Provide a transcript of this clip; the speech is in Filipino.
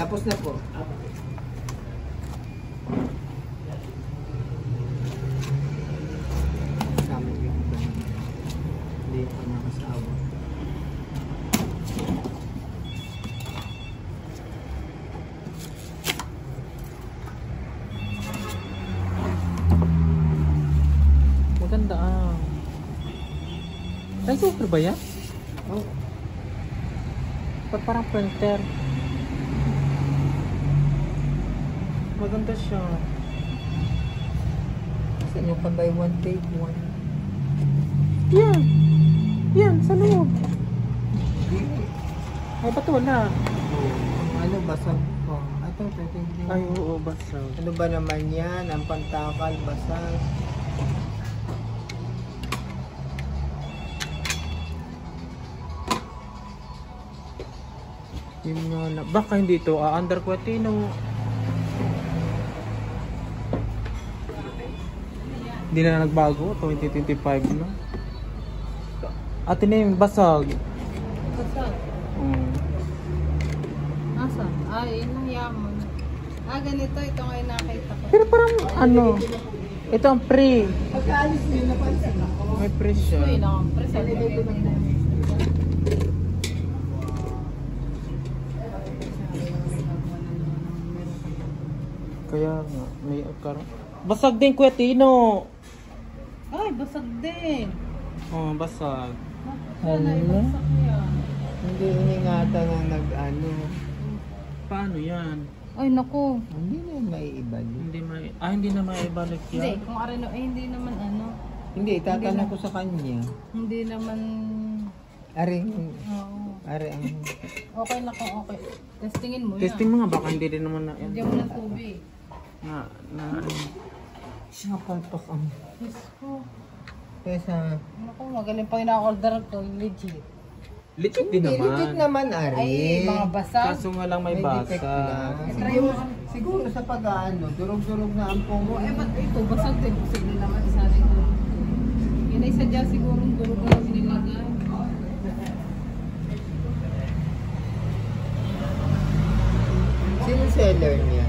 Tapos na po. Kasama yung hindi pa nakasawa. Maganda ah. Rice cooker ba yan? Oh. Ba't parang printer? Maganda siya. Kasi yung pa buy one take one. Yan! Yan, sa loob. Ay, ba't wala? Ano basag ko? Ito, pwede din. Ay, oo, basta. Ano ba naman yan? Ang pantakal, basag. Yung baka hindi ito, under Quatino. Hindi na nagbago, 2025 na. Atin na yung basag. Basag? Asa? Ay, yun ang yaman. Ganito. Ito nga yung nakita ko. Pero parang ano, ito ang pre. Pagkaalis nyo, napansin ako. May pre siya. Uy, nakapresal. Kaya nga, may karang... Basag din Quatino! Ay, basag din. Oh, basag. Sana ay basag yan. Hindi iningatan na nag-ano. Paano yan? Ay, naku. Hindi na may ibalik. Hindi na maibalik Hindi, yan. kung areno, hindi naman ano. Hindi, itatanong ko sa kanya. Hindi naman... Aring, Oo. ang... Okay na kung okay. Testingin mo yan. Testing mo nga, baka hindi rin naman na yan. Lagyan mo ng tubig. Napalpak ang... Diyos ko. Kesa... Naku, magaling pa yung na-order ko. Legit. Legit din Hindi, naman. legit naman, Ari. Ay, mga basag. Kaso nga lang may defect basa. lang. Try Siguro, mo. siguro sa pag-ano, durog-durog na ang pumo. Eh, ba't ito? Basag din. Sige naman, isa rin durog. Yun ay sadya siguro durog na sinilagay. Sino seller niya?